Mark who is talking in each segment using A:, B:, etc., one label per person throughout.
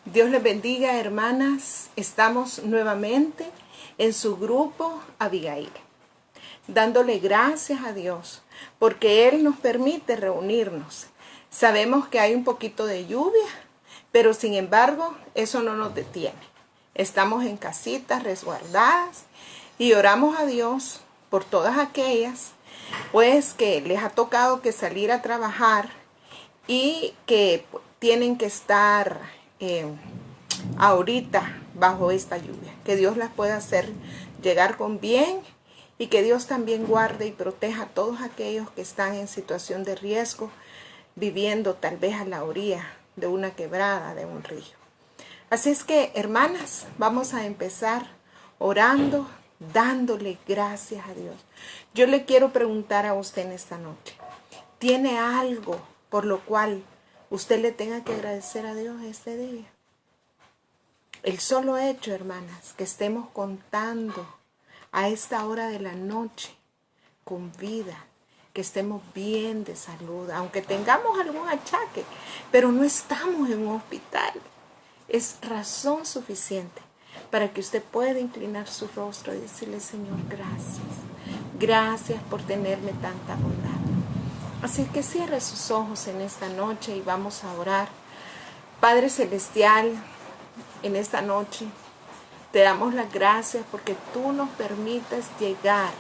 A: Dios les bendiga, hermanas. Estamos nuevamente en su grupo Abigail, dándole gracias a Dios porque Él nos permite reunirnos. Sabemos que hay un poquito de lluvia, pero sin embargo eso no nos detiene. Estamos en casitas resguardadas y oramos a Dios por todas aquellas pues que les ha tocado que salir a trabajar y que tienen que estar ahorita bajo esta lluvia. Que Dios las pueda hacer llegar con bien y que Dios también guarde y proteja a todos aquellos que están en situación de riesgo, viviendo tal vez a la orilla de una quebrada, de un río. Así es que, hermanas, vamos a empezar orando, dándole gracias a Dios. Yo le quiero preguntar a usted en esta noche, ¿tiene algo por lo cual usted le tenga que agradecer a Dios este día? El solo hecho, hermanas, que estemos contando a esta hora de la noche con vida, que estemos bien de salud, aunque tengamos algún achaque, pero no estamos en un hospital, es razón suficiente para que usted pueda inclinar su rostro y decirle: Señor, gracias. Gracias por tenerme tanta bondad. Así que cierre sus ojos en esta noche y vamos a orar. Padre Celestial, en esta noche te damos las gracias porque tú nos permites llegar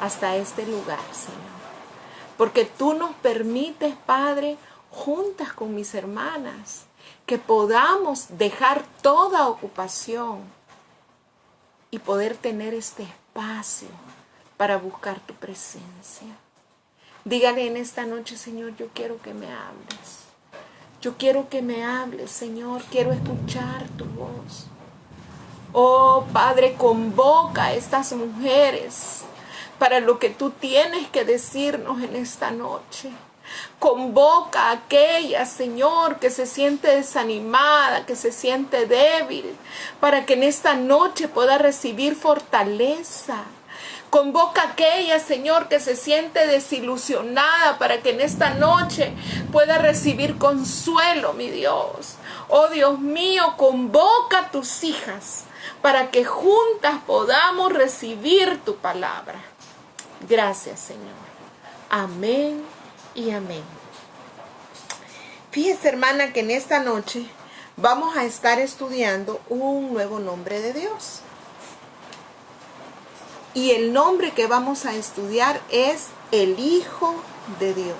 A: hasta este lugar, Señor. Porque tú nos permites, Padre, juntas con mis hermanas, que podamos dejar toda ocupación y poder tener este espacio para buscar tu presencia. Dígale en esta noche: Señor, yo quiero que me hables. Yo quiero que me hables, Señor. Quiero escuchar tu voz. Oh, Padre, convoca a estas mujeres para lo que tú tienes que decirnos en esta noche. Convoca a aquella, Señor, que se siente desanimada, que se siente débil, para que en esta noche pueda recibir fortaleza. Convoca a aquella, Señor, que se siente desilusionada, para que en esta noche pueda recibir consuelo, mi Dios. Oh, Dios mío, convoca a tus hijas para que juntas podamos recibir tu palabra. Gracias, Señor. Amén y amén. Fíjese, hermana, que en esta noche vamos a estar estudiando un nuevo nombre de Dios. Y el nombre que vamos a estudiar es el Hijo de Dios.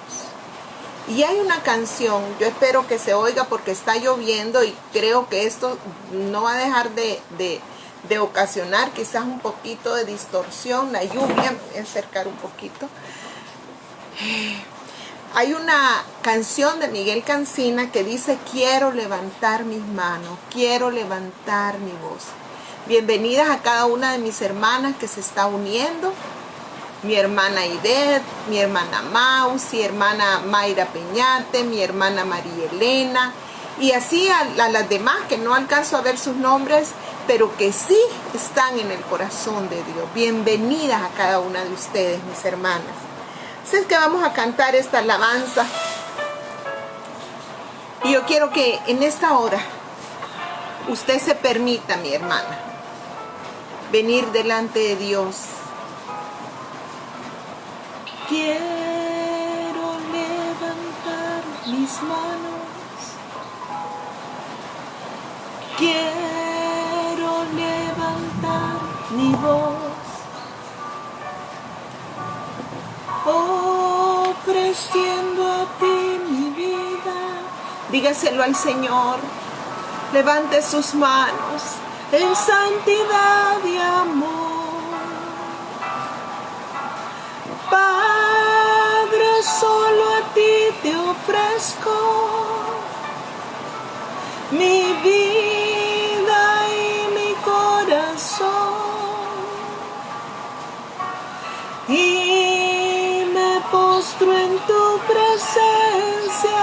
A: Y hay una canción, yo espero que se oiga porque está lloviendo y creo que esto no va a dejar de ocasionar quizás un poquito de distorsión, la lluvia. Voy a acercar un poquito. Hay una canción de Miguel Cancina que dice: quiero levantar mis manos, quiero levantar mi voz. Bienvenidas a cada una de mis hermanas que se está uniendo. Mi hermana Idet, mi hermana Maus, mi hermana Mayra Peñate, mi hermana María Elena, y así a las demás que no alcanzo a ver sus nombres, pero que sí están en el corazón de Dios. Bienvenidas a cada una de ustedes, mis hermanas. Así es que vamos a cantar esta alabanza. Y yo quiero que en esta hora usted se permita, mi hermana, venir delante de Dios. Quiero levantar mis manos. Quiero levantar mi voz. Ofreciendo a ti mi vida. Dígaselo al Señor. Levante sus manos en santidad y amor. Padre, solo a ti te ofrezco mi vida y mi corazón. Y me postro en tu presencia.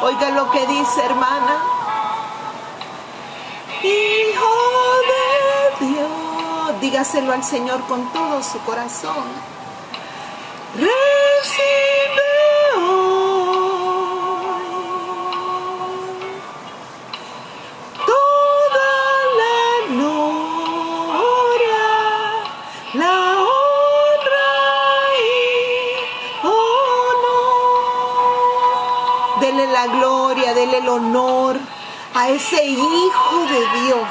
A: Oiga lo que dice, hermana. Hijo de Dios. Dígaselo al Señor con todo su corazón. Recibe hoy toda la gloria, la honra y honor. Dele la gloria, dele el honor a ese Hijo de Dios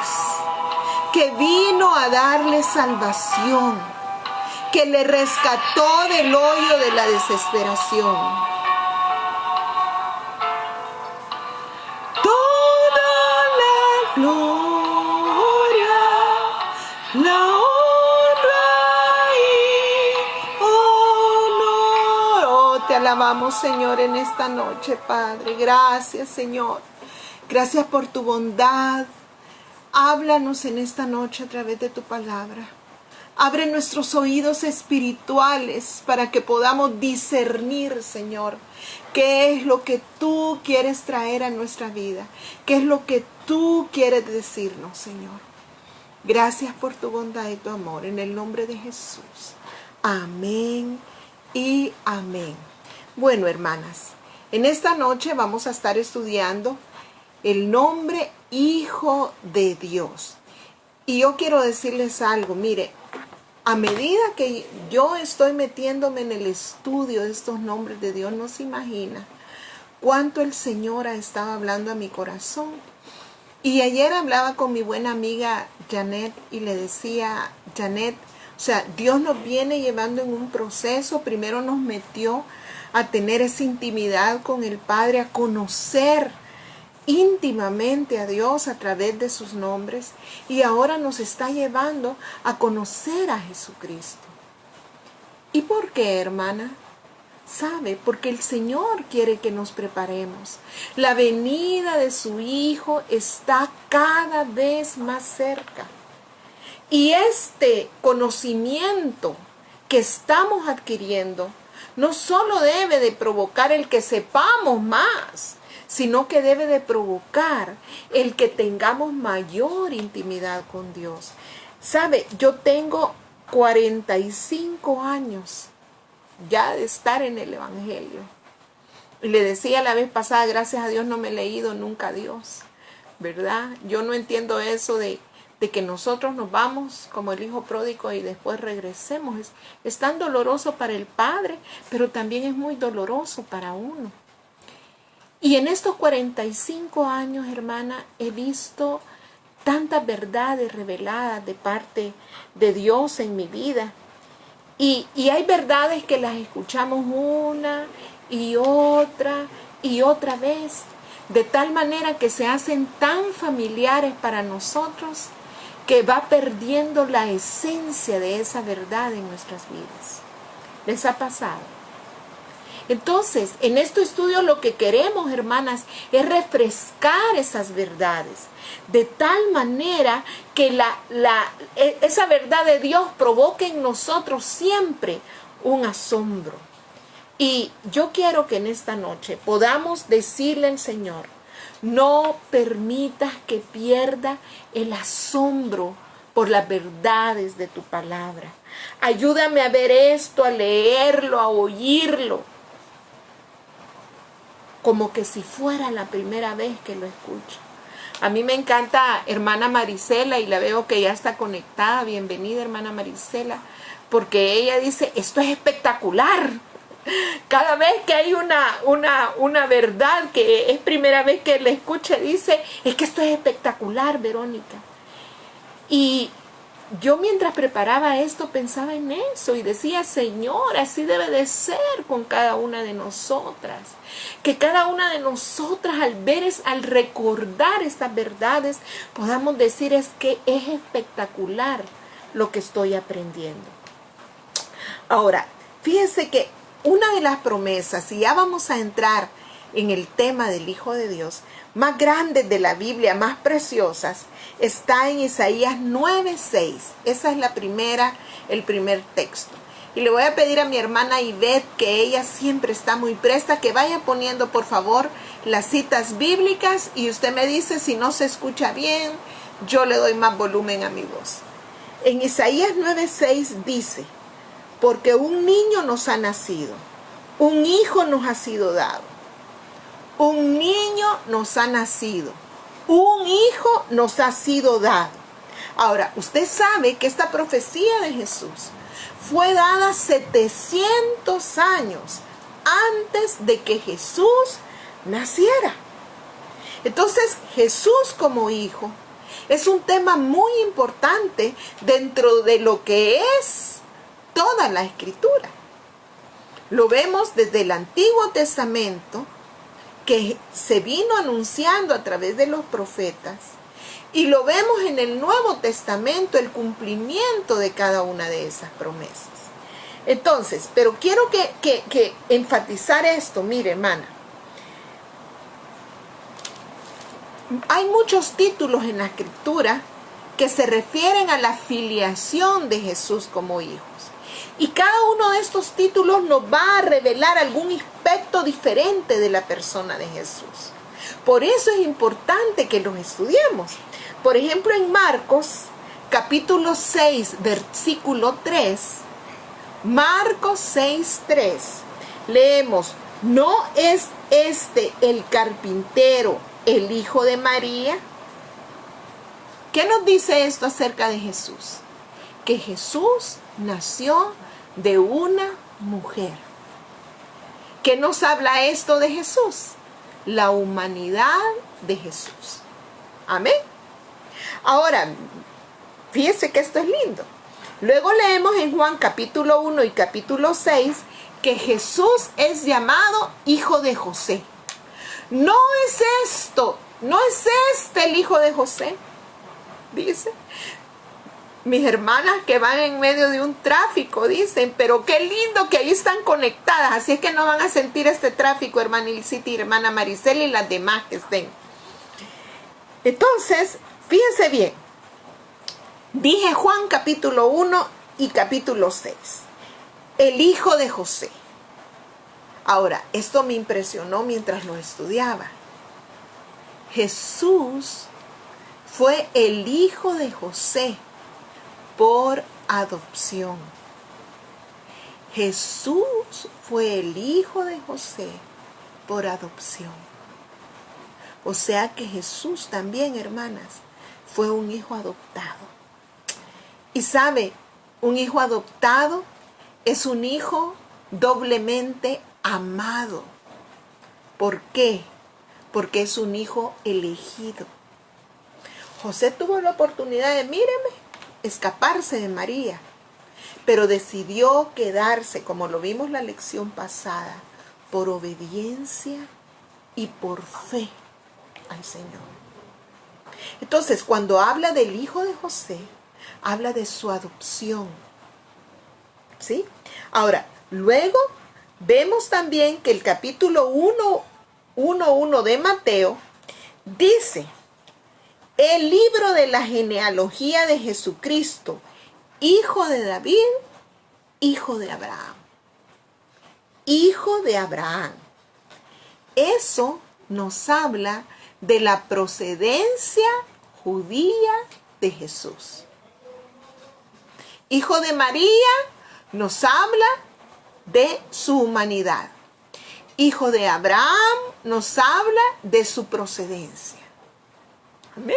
A: que vino a darle salvación, que le rescató del hoyo de la desesperación. Toda la gloria, la honra y honor. Oh, te alabamos, Señor, en esta noche, Padre. Gracias, Señor. Gracias por tu bondad. Háblanos en esta noche a través de tu palabra. Abre nuestros oídos espirituales para que podamos discernir, Señor, qué es lo que tú quieres traer a nuestra vida, qué es lo que tú quieres decirnos, Señor. Gracias por tu bondad y tu amor, en el nombre de Jesús. Amén y amén. Bueno, hermanas, en esta noche vamos a estar estudiando el nombre Hijo de Dios. Y yo quiero decirles algo, mire, a medida que yo estoy metiéndome en el estudio de estos nombres de Dios, no se imagina cuánto el Señor ha estado hablando a mi corazón. Y ayer hablaba con mi buena amiga Janet y le decía, Janet, o sea, Dios nos viene llevando en un proceso. Primero nos metió a tener esa intimidad con el Padre, a conocer íntimamente a Dios a través de sus nombres, y ahora nos está llevando a conocer a Jesucristo. ¿Y por qué, hermana? ¿Sabe? Porque el Señor quiere que nos preparemos. La venida de su Hijo está cada vez más cerca. Y este conocimiento que estamos adquiriendo no solo debe de provocar el que sepamos más, sino que debe de provocar el que tengamos mayor intimidad con Dios. ¿Sabe? Yo tengo 45 años ya de estar en el Evangelio. Y le decía la vez pasada, gracias a Dios no me he leído nunca a Dios, ¿verdad? Yo no entiendo eso de que nosotros nos vamos como el hijo pródigo y después regresemos. Es tan doloroso para el Padre, pero también es muy doloroso para uno. Y en estos 45 años, hermana, he visto tantas verdades reveladas de parte de Dios en mi vida. Y hay verdades que las escuchamos una y otra vez, de tal manera que se hacen tan familiares para nosotros que va perdiendo la esencia de esa verdad en nuestras vidas. ¿Les ha pasado? Entonces, en este estudio lo que queremos, hermanas, es refrescar esas verdades, de tal manera que esa verdad de Dios provoque en nosotros siempre un asombro. Y yo quiero que en esta noche podamos decirle al Señor, no permitas que pierda el asombro por las verdades de tu palabra. Ayúdame a ver esto, a leerlo, a oírlo, como que si fuera la primera vez que lo escucho. A mí me encanta hermana Marisela y la veo que ya está conectada. Bienvenida, hermana Marisela, porque ella dice, esto es espectacular. Cada vez que hay una verdad que es primera vez que la escucha, dice, es que esto es espectacular, Verónica. Y yo mientras preparaba esto pensaba en eso y decía, Señor, así debe de ser con cada una de nosotras. Que cada una de nosotras al recordar estas verdades podamos decir, es que es espectacular lo que estoy aprendiendo. Ahora, fíjense que una de las promesas, y ya vamos a entrar en el tema del Hijo de Dios, más grandes de la Biblia, más preciosas, está en Isaías 9:6. Esa es el primer texto. Y le voy a pedir a mi hermana Ivette, que ella siempre está muy presta, que vaya poniendo por favor las citas bíblicas, y usted me dice si no se escucha bien, yo le doy más volumen a mi voz. En Isaías 9:6 dice, porque un niño nos ha nacido, un hijo nos ha sido dado. Un niño nos ha nacido, un hijo nos ha sido dado. Ahora, usted sabe que esta profecía de Jesús fue dada 700 años antes de que Jesús naciera. Entonces, Jesús como hijo es un tema muy importante dentro de lo que es toda la Escritura. Lo vemos desde el Antiguo Testamento, que se vino anunciando a través de los profetas, y lo vemos en el Nuevo Testamento, el cumplimiento de cada una de esas promesas. Entonces, pero quiero que enfatizar esto. Mire, hermana, hay muchos títulos en la Escritura que se refieren a la filiación de Jesús como hijos. Y cada uno de estos títulos nos va a revelar algún aspecto diferente de la persona de Jesús. Por eso es importante que los estudiemos. Por ejemplo, en Marcos, capítulo 6, versículo 3, Marcos 6, 3, leemos: ¿no es este el carpintero, el hijo de María? ¿Qué nos dice esto acerca de Jesús? Que Jesús nació de una mujer. ¿Qué nos habla esto de Jesús? La humanidad de Jesús. Amén. Ahora, fíjese que esto es lindo. Luego leemos en Juan capítulo 1 y capítulo 6 que Jesús es llamado hijo de José. No es este el hijo de José, dice. Mis hermanas que van en medio de un tráfico dicen, pero qué lindo que ahí están conectadas, así es que no van a sentir este tráfico, hermana Ilicita y hermana Maricela y las demás que estén. Entonces, fíjense bien, dije Juan capítulo 1 y capítulo 6, el hijo de José. Ahora, esto me impresionó mientras lo estudiaba. Jesús fue el hijo de José por adopción. Jesús fue el hijo de José por adopción. O sea que Jesús también, hermanas, fue un hijo adoptado. Y sabe, un hijo adoptado es un hijo doblemente amado. ¿Por qué? Porque es un hijo elegido. José tuvo la oportunidad de, míreme, escaparse de María, pero decidió quedarse, como lo vimos la lección pasada, por obediencia y por fe al Señor. Entonces, cuando habla del hijo de José, habla de su adopción, ¿sí? Ahora, luego vemos también que el capítulo 1:1 de Mateo dice: el libro de la genealogía de Jesucristo, hijo de David, hijo de Abraham. Hijo de Abraham. Eso nos habla de la procedencia judía de Jesús. Hijo de María nos habla de su humanidad. Hijo de Abraham nos habla de su procedencia. Amén.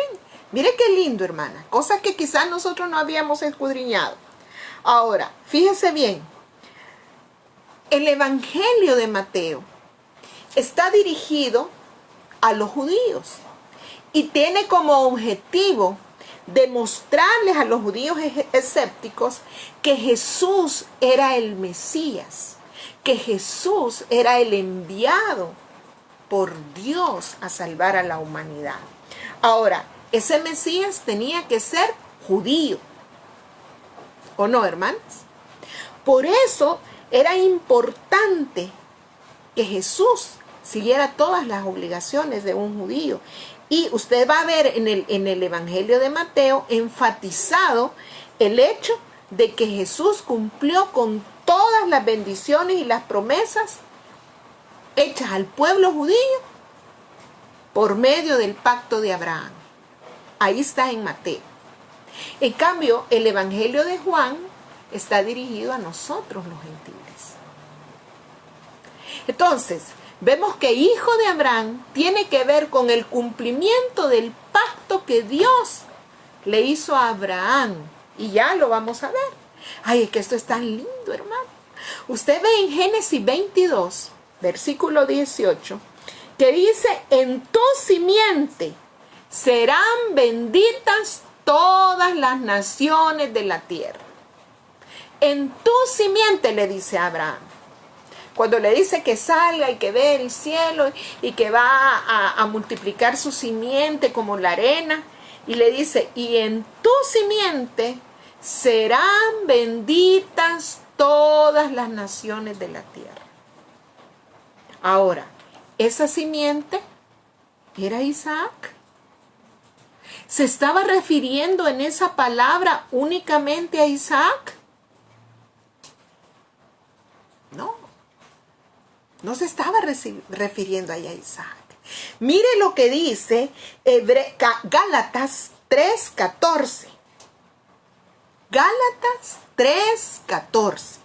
A: Mire qué lindo, hermana. Cosas que quizás nosotros no habíamos escudriñado. Ahora, fíjese bien. El Evangelio de Mateo está dirigido a los judíos y tiene como objetivo demostrarles a los judíos escépticos que Jesús era el Mesías, que Jesús era el enviado por Dios a salvar a la humanidad. Ahora, ese Mesías tenía que ser judío, ¿o no, hermanos? Por eso era importante que Jesús siguiera todas las obligaciones de un judío. Y usted va a ver en el Evangelio de Mateo enfatizado el hecho de que Jesús cumplió con todas las bendiciones y las promesas hechas al pueblo judío por medio del pacto de Abraham. Ahí está en Mateo. En cambio, el Evangelio de Juan está dirigido a nosotros los gentiles. Entonces, vemos que hijo de Abraham tiene que ver con el cumplimiento del pacto que Dios le hizo a Abraham. Y ya lo vamos a ver. Ay, es que esto es tan lindo, hermano. Usted ve en Génesis 22, versículo 18, que dice, en tu simiente serán benditas todas las naciones de la tierra. En tu simiente, le dice a Abraham. Cuando le dice que salga y que ve el cielo y que va a multiplicar su simiente como la arena, y le dice, y en tu simiente serán benditas todas las naciones de la tierra. Ahora, esa simiente era Isaac. ¿Se estaba refiriendo en esa palabra únicamente a Isaac? No se estaba refiriendo ahí a Isaac. Mire lo que dice Gálatas 3:14. Gálatas 3:14.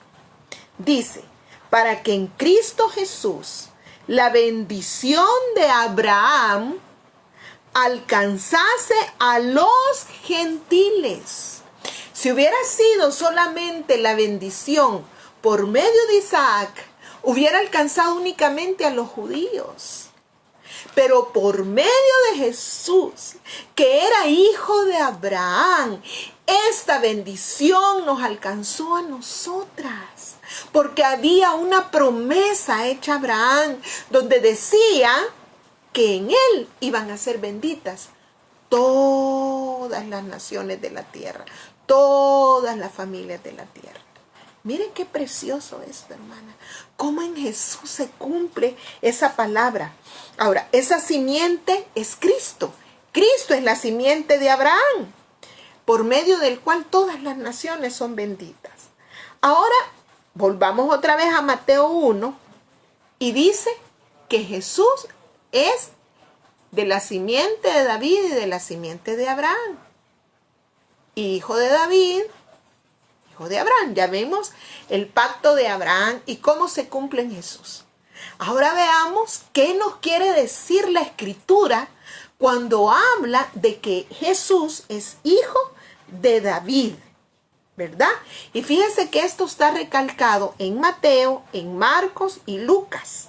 A: Dice, para que en Cristo Jesús la bendición de Abraham alcanzase a los gentiles. Si hubiera sido solamente la bendición por medio de Isaac, hubiera alcanzado únicamente a los judíos. Pero por medio de Jesús, que era hijo de Abraham, esta bendición nos alcanzó a nosotras. Porque había una promesa hecha a Abraham, donde decía que en él iban a ser benditas todas las naciones de la tierra, todas las familias de la tierra. Miren qué precioso esto, hermana. Cómo en Jesús se cumple esa palabra. Ahora, esa simiente es Cristo. Cristo es la simiente de Abraham, por medio del cual todas las naciones son benditas. Ahora, volvamos otra vez a Mateo 1 y dice que Jesús es de la simiente de David y de la simiente de Abraham. Hijo de David, hijo de Abraham. Ya vemos el pacto de Abraham y cómo se cumple en Jesús. Ahora veamos qué nos quiere decir la Escritura cuando habla de que Jesús es hijo de David, ¿verdad? Y fíjense que esto está recalcado en Mateo, en Marcos y Lucas.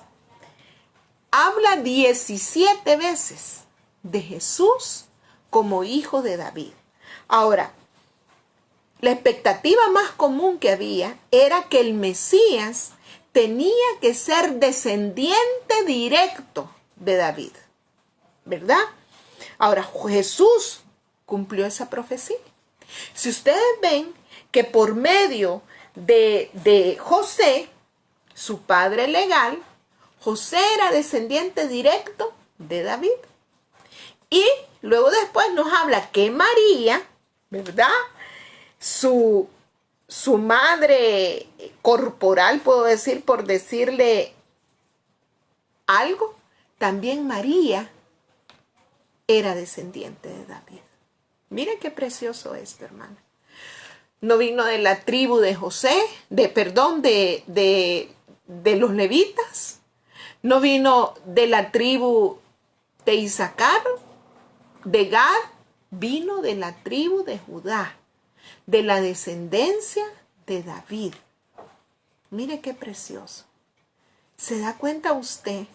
A: Habla 17 veces de Jesús como hijo de David. Ahora, la expectativa más común que había era que el Mesías tenía que ser descendiente directo de David, ¿verdad? Ahora, Jesús cumplió esa profecía. Si ustedes ven que por medio de José, su padre legal, José era descendiente directo de David. Y luego después nos habla que María, ¿verdad? Su madre corporal, puedo decir, por decirle algo, también María era descendiente de David. Miren qué precioso esto, hermano. No vino de la tribu de de los levitas. No vino de la tribu de Isaacar, de Gad, vino de la tribu de Judá, de la descendencia de David. Mire qué precioso. ¿Se da cuenta usted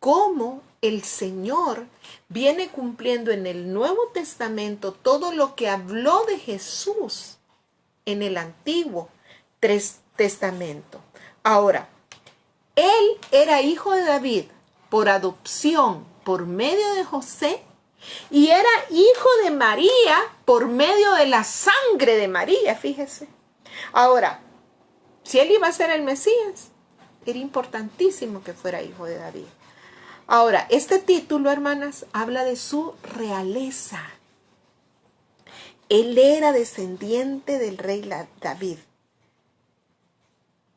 A: cómo el Señor viene cumpliendo en el Nuevo Testamento todo lo que habló de Jesús en el Antiguo Testamento? Ahora, él era hijo de David por adopción por medio de José y era hijo de María por medio de la sangre de María, fíjese. Ahora, si él iba a ser el Mesías, era importantísimo que fuera hijo de David. Ahora, este título, hermanas, habla de su realeza. Él era descendiente del rey David.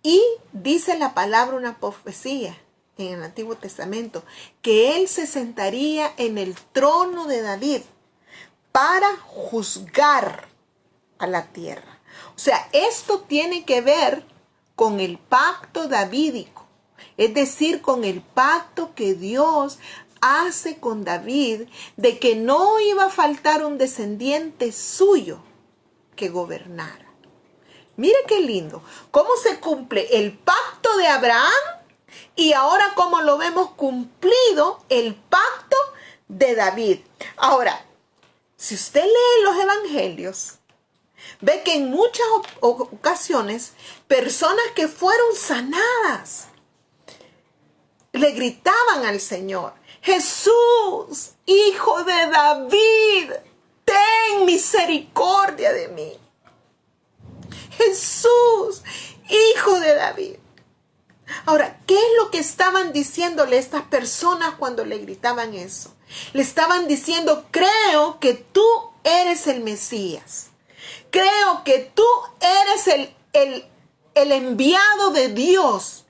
A: Y dice la palabra, una profecía en el Antiguo Testamento, que él se sentaría en el trono de David para juzgar a la tierra. O sea, esto tiene que ver con el pacto davídico, es decir, con el pacto que Dios hace con David de que no iba a faltar un descendiente suyo que gobernara. Mire qué lindo, cómo se cumple el pacto de Abraham y ahora cómo lo vemos cumplido el pacto de David. Ahora, si usted lee los evangelios, ve que en muchas ocasiones personas que fueron sanadas le gritaban al Señor: Jesús, hijo de David, ten misericordia de mí. Jesús, hijo de David. Ahora, ¿qué es lo que estaban diciéndole estas personas cuando le gritaban eso? Le estaban diciendo: creo que tú eres el Mesías. Creo que tú eres el enviado de Dios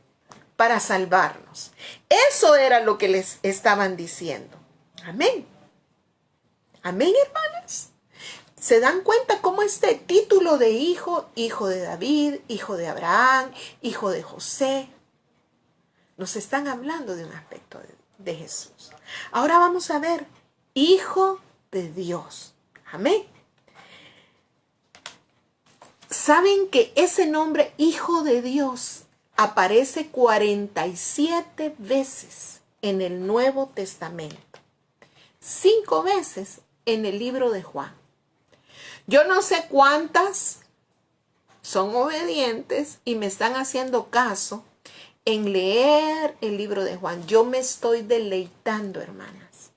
A: para salvarnos. Eso era lo que les estaban diciendo. Amén. Amén, hermanas. ¿Se dan cuenta cómo este título de hijo, hijo de David, hijo de Abraham, hijo de José, nos están hablando de un aspecto de Jesús? Ahora vamos a ver, hijo de Dios. Amén. ¿Saben que ese nombre, hijo de Dios, aparece 47 veces en el Nuevo Testamento? 5 veces en el libro de Juan. Yo no sé cuántas son obedientes y me están haciendo caso en leer el libro de Juan. Yo me estoy deleitando, hermanas.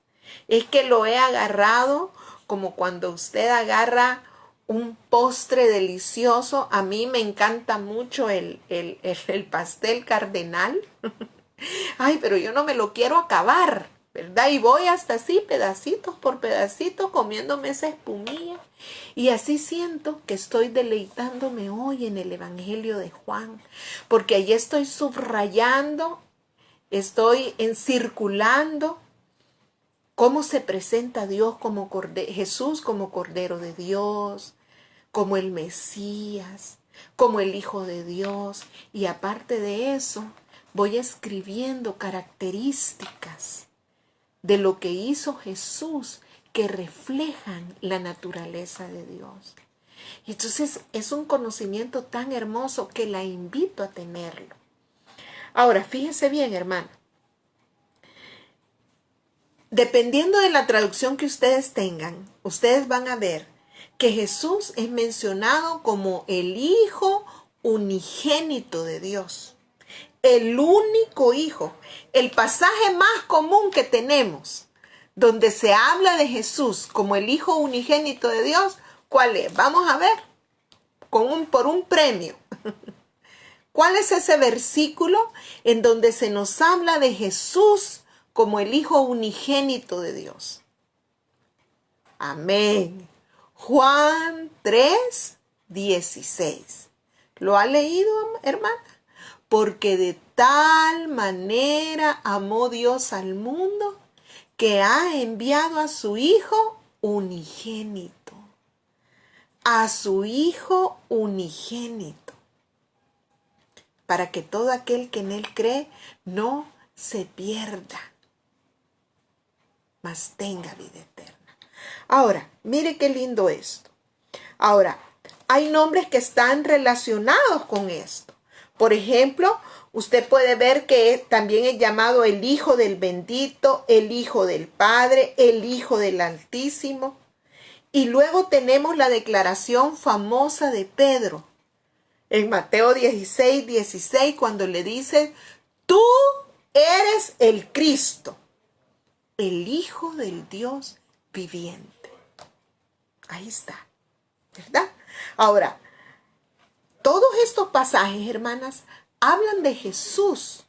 A: Es que lo he agarrado como cuando usted agarra un postre delicioso. A mí me encanta mucho el pastel cardenal. Ay, pero yo no me lo quiero acabar, ¿verdad? Y voy hasta así, pedacitos por pedacitos, comiéndome esa espumilla. Y así siento que estoy deleitándome hoy en el Evangelio de Juan, porque allí estoy subrayando, estoy encirculando cómo se presenta Dios como Jesús como Cordero de Dios, como el Mesías, como el Hijo de Dios. Y aparte de eso, voy escribiendo características de lo que hizo Jesús que reflejan la naturaleza de Dios. Y entonces es un conocimiento tan hermoso que la invito a tenerlo. Ahora, fíjense bien, hermano. Dependiendo de la traducción que ustedes tengan, ustedes van a ver que Jesús es mencionado como el Hijo unigénito de Dios. El único Hijo. El pasaje más común que tenemos donde se habla de Jesús como el Hijo unigénito de Dios, ¿cuál es? Vamos a ver, por un premio. ¿Cuál es ese versículo en donde se nos habla de Jesús como el Hijo unigénito de Dios? Amén. Juan 3:16. ¿Lo ha leído, hermana? Porque de tal manera amó Dios al mundo que ha enviado a su Hijo unigénito. A su Hijo unigénito. Para que todo aquel que en Él cree no se pierda, mas tenga vida eterna. Ahora, mire qué lindo esto. Ahora, hay nombres que están relacionados con esto. Por ejemplo, usted puede ver que también es llamado el Hijo del Bendito, el Hijo del Padre, el Hijo del Altísimo. Y luego tenemos la declaración famosa de Pedro en Mateo 16:16, cuando le dice: tú eres el Cristo, el Hijo del Dios viviente. Ahí está, ¿verdad? Ahora, todos estos pasajes, hermanas, hablan de Jesús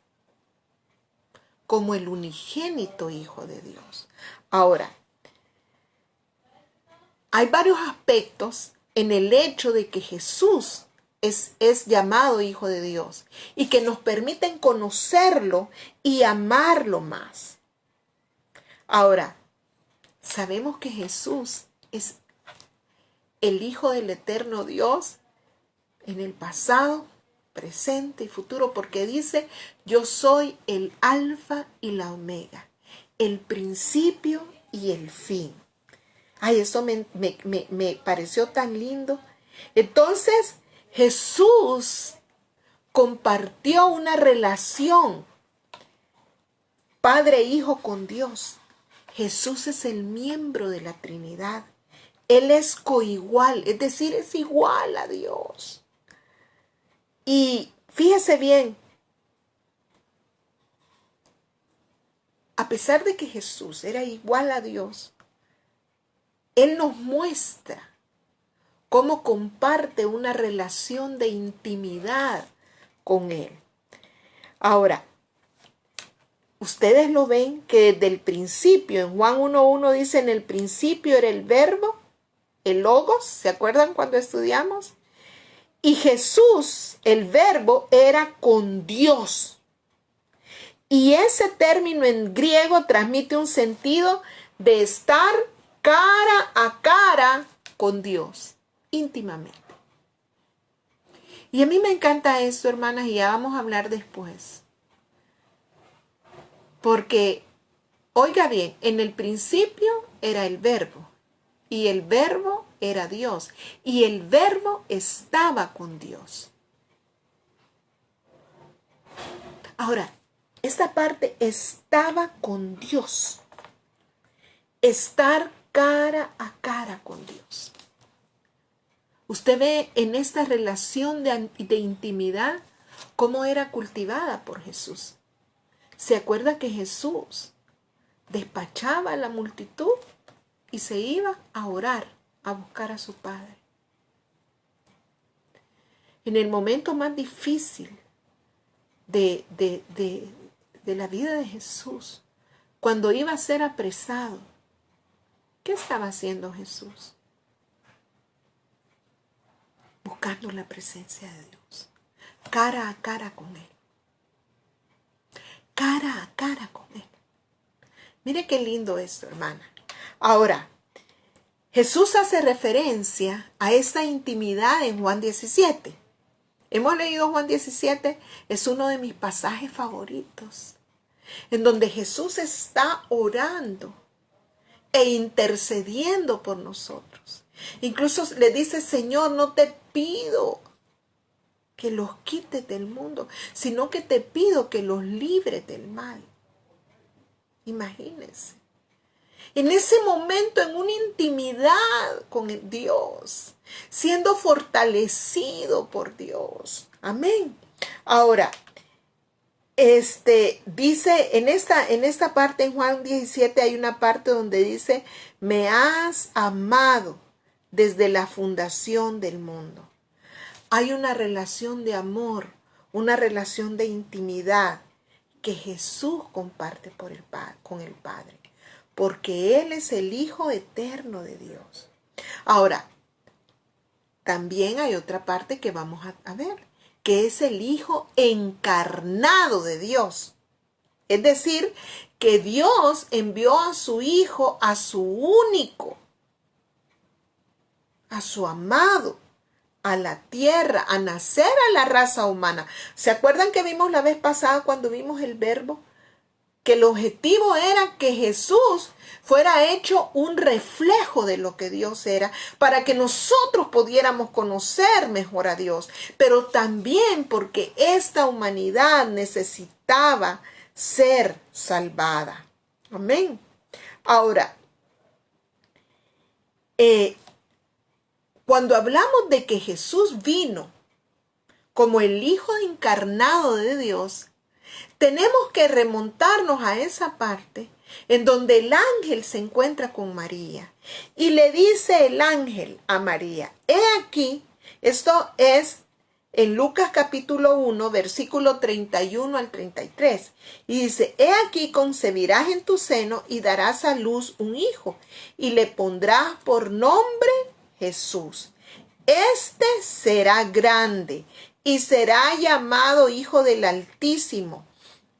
A: como el unigénito Hijo de Dios. Ahora, hay varios aspectos en el hecho de que Jesús es llamado Hijo de Dios y que nos permiten conocerlo y amarlo más. Ahora, sabemos que Jesús es el Hijo del eterno Dios en el pasado, presente y futuro, porque dice, yo soy el alfa y la omega, el principio y el fin. Ay, eso me pareció tan lindo. Entonces, Jesús compartió una relación Padre e Hijo con Dios. Jesús es el miembro de la Trinidad. Él es coigual, es decir, es igual a Dios. Y fíjese bien, a pesar de que Jesús era igual a Dios, Él nos muestra cómo comparte una relación de intimidad con Él. Ahora, ustedes lo ven que desde el principio, en Juan 1:1 dice, en el principio era el verbo, el logos, ¿se acuerdan cuando estudiamos? Y Jesús, el verbo, era con Dios. Y ese término en griego transmite un sentido de estar cara a cara con Dios, íntimamente. Y a mí me encanta esto, hermanas, y ya vamos a hablar después. Porque, oiga bien, en el principio era el verbo, y el verbo era Dios, y el verbo estaba con Dios. Ahora, esta parte estaba con Dios, estar cara a cara con Dios. Usted ve en esta relación de intimidad cómo era cultivada por Jesús. ¿Se acuerda que Jesús despachaba a la multitud y se iba a orar, a buscar a su Padre? En el momento más difícil de la vida de Jesús, cuando iba a ser apresado, ¿qué estaba haciendo Jesús? Buscando la presencia de Dios, cara a cara con Él. Cara a cara con Él. Mire qué lindo esto, hermana. Ahora, Jesús hace referencia a esta intimidad en Juan 17. Hemos leído Juan 17, es uno de mis pasajes favoritos, en donde Jesús está orando e intercediendo por nosotros. Incluso le dice, Señor, no te pido que los quites del mundo, sino que te pido que los libres del mal. Imagínense. En ese momento, en una intimidad con Dios, siendo fortalecido por Dios. Amén. Ahora, dice, en esta parte en Juan 17 hay una parte donde dice, me has amado desde la fundación del mundo. Hay una relación de amor, una relación de intimidad que Jesús comparte con el Padre, porque Él es el Hijo eterno de Dios. Ahora, también hay otra parte que vamos a ver, que es el Hijo encarnado de Dios. Es decir, que Dios envió a su Hijo, a su único, a su amado, a la tierra, a nacer a la raza humana. ¿Se acuerdan que vimos la vez pasada cuando vimos el verbo? Que el objetivo era que Jesús fuera hecho un reflejo de lo que Dios era, para que nosotros pudiéramos conocer mejor a Dios, pero también porque esta humanidad necesitaba ser salvada. Amén. Ahora, cuando hablamos de que Jesús vino como el Hijo encarnado de Dios, tenemos que remontarnos a esa parte en donde el ángel se encuentra con María y le dice el ángel a María, he aquí, esto es en Lucas capítulo 1, versículo 31 al 33, y dice, he aquí concebirás en tu seno y darás a luz un hijo y le pondrás por nombre Jesús. Este será grande y será llamado Hijo del Altísimo.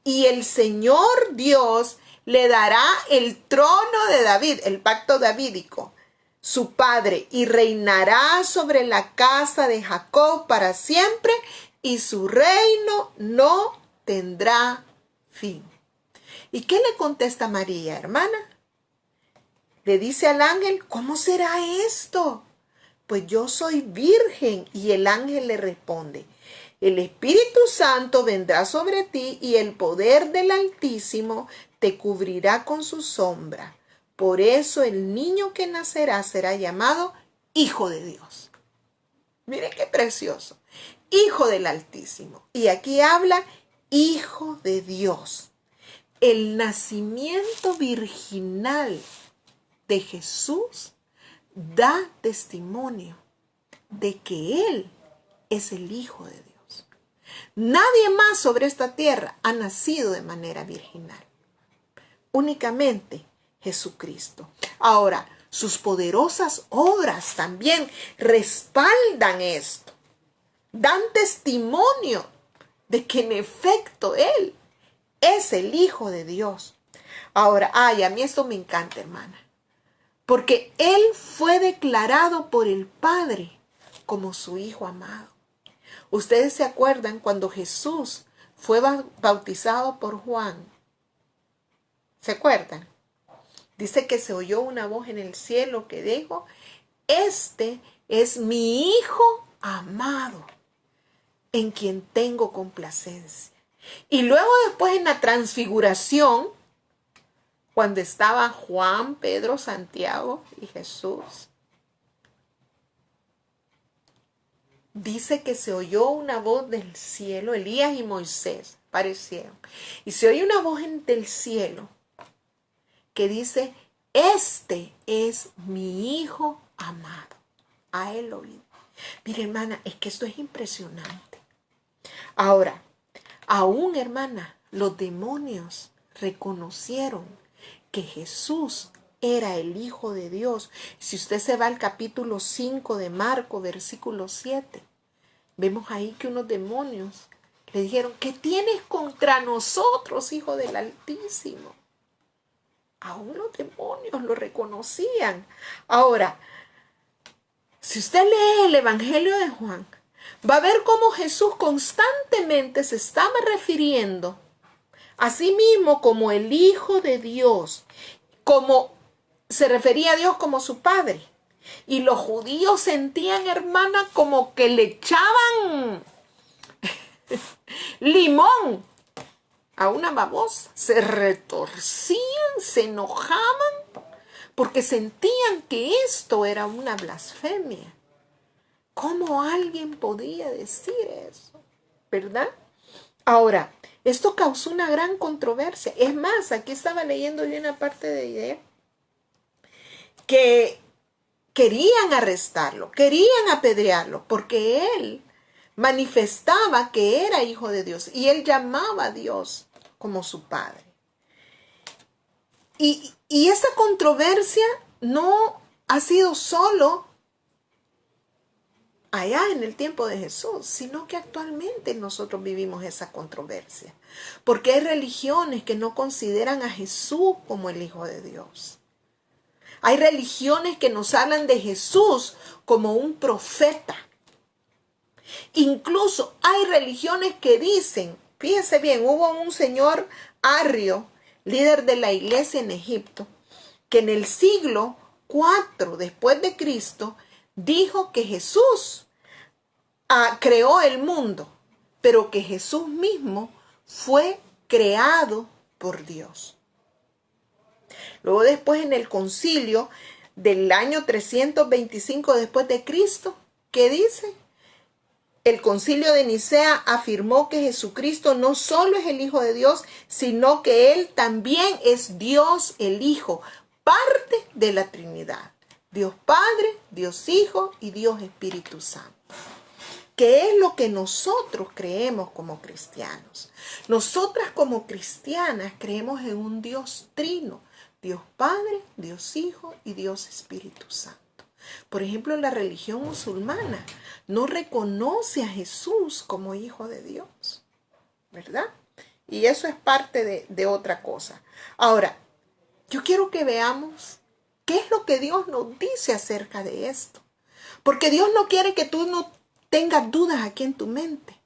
A: Y el Señor Dios le dará el trono de David, el pacto davídico. su padre, y reinará sobre la casa de Jacob para siempre, y su reino no tendrá fin. ¿Y qué le contesta María, hermana? Le dice al ángel, ¿cómo será esto? Pues yo soy virgen. Y el ángel le responde, el Espíritu Santo vendrá sobre ti y el poder del Altísimo te cubrirá con su sombra. Por eso el niño que nacerá será llamado Hijo de Dios. Miren qué precioso. Hijo del Altísimo. Y aquí habla Hijo de Dios. El nacimiento virginal de Jesús da testimonio de que Él es el Hijo de Dios. Nadie más sobre esta tierra ha nacido de manera virginal. Únicamente Jesucristo. Ahora, sus poderosas obras también respaldan esto. Dan testimonio de que en efecto Él es el Hijo de Dios. Ahora, a mí esto me encanta, hermana. Porque Él fue declarado por el Padre como su Hijo amado. Ustedes se acuerdan cuando Jesús fue bautizado por Juan. ¿Se acuerdan? Dice que se oyó una voz en el cielo que dijo, este es mi Hijo amado, en quien tengo complacencia. Y luego después en la transfiguración, cuando estaba Juan, Pedro, Santiago y Jesús, dice que se oyó una voz del cielo, Elías y Moisés aparecieron. Y se oye una voz del cielo que dice, este es mi Hijo amado. A él oído. Mire, hermana, es que esto es impresionante. Ahora, aún, hermana, los demonios reconocieron que Jesús era el Hijo de Dios. Si usted se va al capítulo 5 de Marcos, versículo 7, vemos ahí que unos demonios le dijeron, ¿qué tienes contra nosotros, Hijo del Altísimo? Aún los demonios lo reconocían. Ahora, si usted lee el Evangelio de Juan, va a ver cómo Jesús constantemente se estaba refiriendo a sí mismo como el Hijo de Dios, como se refería a Dios como su Padre. Y los judíos sentían, hermana, como que le echaban limón a una babosa. Se retorcían, se enojaban, porque sentían que esto era una blasfemia. ¿Cómo alguien podía decir eso? ¿Verdad? Ahora, esto causó una gran controversia. Es más, aquí estaba leyendo yo una parte de idea que querían arrestarlo, querían apedrearlo, porque él manifestaba que era hijo de Dios y él llamaba a Dios como su Padre. Y esa controversia no ha sido solo allá en el tiempo de Jesús, sino que actualmente nosotros vivimos esa controversia, porque hay religiones que no consideran a Jesús como el Hijo de Dios. Hay religiones que nos hablan de Jesús como un profeta. Incluso hay religiones que dicen, fíjese bien, hubo un señor Arrio, líder de la iglesia en Egipto, que en el siglo IV después de Cristo dijo que Jesús creó el mundo, pero que Jesús mismo fue creado por Dios. Luego después en el concilio del año 325 después de Cristo, ¿qué dice? El concilio de Nicea afirmó que Jesucristo no solo es el Hijo de Dios, sino que Él también es Dios el Hijo, parte de la Trinidad. Dios Padre, Dios Hijo y Dios Espíritu Santo. ¿Qué es lo que nosotros creemos como cristianos? Nosotras como cristianas creemos en un Dios trino, Dios Padre, Dios Hijo y Dios Espíritu Santo. Por ejemplo, la religión musulmana no reconoce a Jesús como Hijo de Dios, ¿verdad? Y eso es parte de otra cosa. Ahora, yo quiero que veamos ¿Qué es lo que Dios nos dice acerca de esto? Porque Dios no quiere que tú no tengas dudas aquí en tu mente.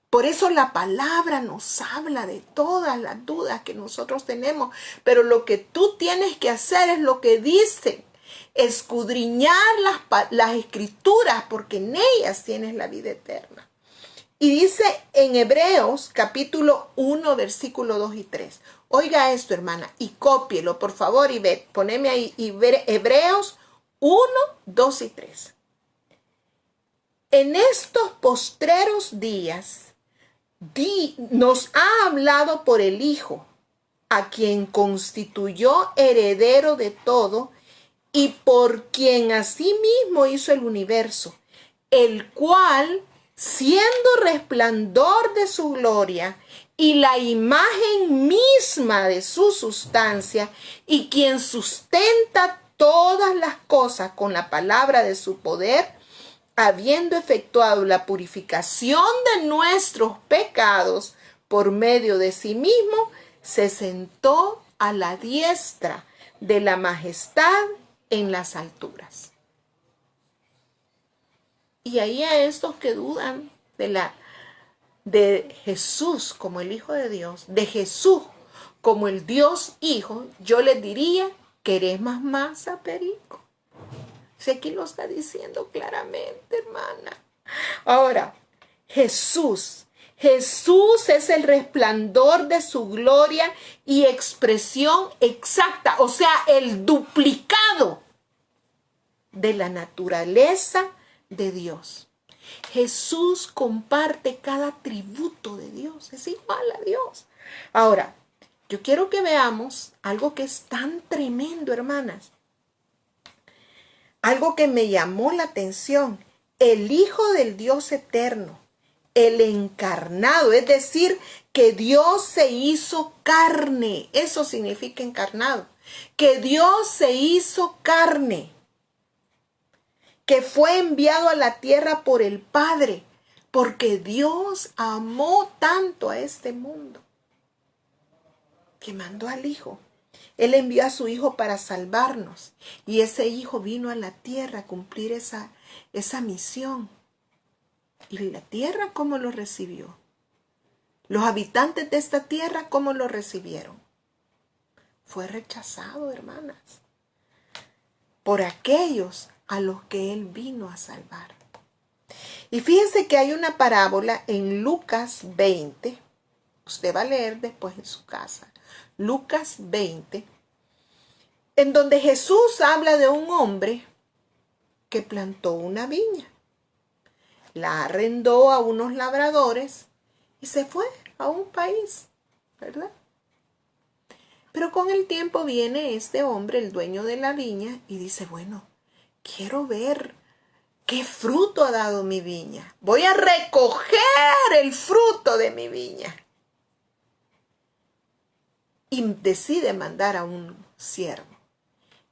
A: Por eso la palabra nos habla de todas las dudas que nosotros tenemos. Pero lo que tú tienes que hacer es lo que dice. Escudriñar las escrituras, porque en ellas tienes la vida eterna. Y dice en Hebreos capítulo 1, versículo 2 y 3. Oiga esto, hermana, y cópielo, por favor, y poneme ahí, y ver Hebreos 1, 2 y 3. En estos postreros días, nos ha hablado por el Hijo, a quien constituyó heredero de todo, y por quien asimismo hizo el universo, el cual, siendo resplandor de su gloria y la imagen misma de su sustancia, y quien sustenta todas las cosas con la palabra de su poder, habiendo efectuado la purificación de nuestros pecados por medio de sí mismo, se sentó a la diestra de la majestad en las alturas. Y ahí a estos que dudan de Jesús como el Hijo de Dios, de Jesús como el Dios Hijo, yo les diría, ¿querés más masa, perico? Si aquí lo está diciendo claramente, hermana. Ahora, Jesús es el resplandor de su gloria y expresión exacta, o sea, el duplicado de la naturaleza de Dios. Jesús comparte cada atributo de Dios, es igual a Dios. Ahora, yo quiero que veamos algo que es tan tremendo, hermanas. Algo que me llamó la atención, el Hijo del Dios eterno, el encarnado, es decir, que Dios se hizo carne, eso significa encarnado, que Dios se hizo carne, que fue enviado a la tierra por el Padre, porque Dios amó tanto a este mundo, que mandó al Hijo. Él envió a su Hijo para salvarnos, y ese Hijo vino a la tierra a cumplir esa misión. ¿Y la tierra cómo lo recibió? Los habitantes de esta tierra, ¿cómo lo recibieron? Fue rechazado, hermanas, por aquellos a los que Él vino a salvar. Y fíjense que hay una parábola en Lucas 20, usted va a leer después en su casa, Lucas 20, en donde Jesús habla de un hombre que plantó una viña, la arrendó a unos labradores y se fue a un país, ¿verdad? Pero con el tiempo viene este hombre, el dueño de la viña, y dice, bueno, quiero ver qué fruto ha dado mi viña. Voy a recoger el fruto de mi viña. Y decide mandar a un siervo.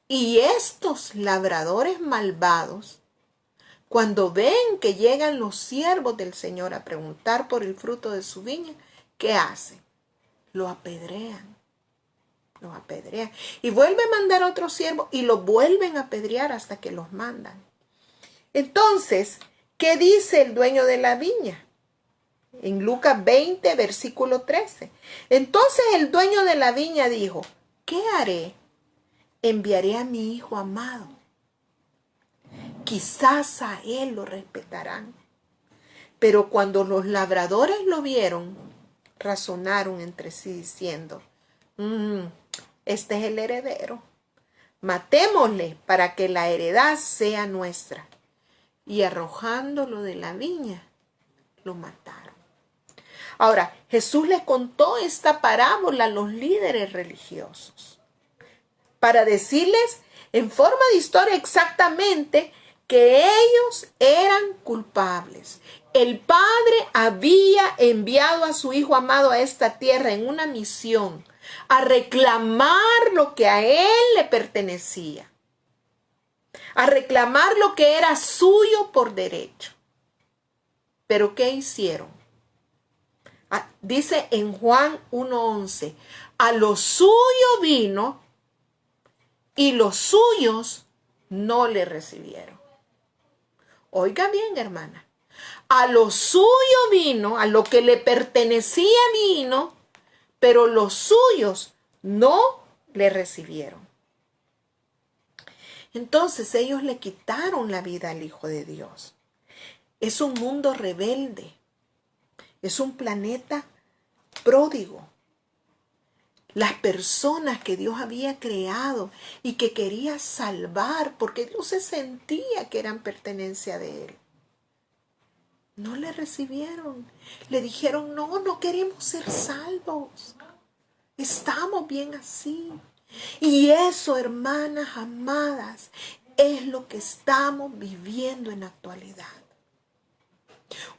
A: Y estos labradores malvados, cuando ven que llegan los siervos del Señor a preguntar por el fruto de su viña, ¿qué hacen? Lo apedrean. Los apedrean. Y vuelve a mandar a otro siervo y lo vuelven a apedrear hasta que los mandan. Entonces, ¿qué dice el dueño de la viña? En Lucas 20, versículo 13. Entonces el dueño de la viña dijo, ¿qué haré? Enviaré a mi hijo amado. Quizás a él lo respetarán. Pero cuando los labradores lo vieron, razonaron entre sí diciendo, este es el heredero. Matémosle para que la heredad sea nuestra. Y arrojándolo de la viña, lo mataron. Ahora, Jesús le contó esta parábola a los líderes religiosos para decirles en forma de historia exactamente que ellos eran culpables. El Padre había enviado a su Hijo amado a esta tierra en una misión a reclamar lo que a Él le pertenecía, a reclamar lo que era suyo por derecho. ¿Pero qué hicieron? Dice en Juan 1:11, a lo suyo vino y los suyos no le recibieron. Oiga bien, hermana. A lo suyo vino, a lo que le pertenecía vino, pero los suyos no le recibieron. Entonces ellos le quitaron la vida al Hijo de Dios. Es un mundo rebelde. Es un planeta pródigo. Las personas que Dios había creado y que quería salvar, porque Dios se sentía que eran pertenencia de Él, no le recibieron. Le dijeron, no, no queremos ser salvos. Estamos bien así. Y eso, hermanas amadas, es lo que estamos viviendo en la actualidad.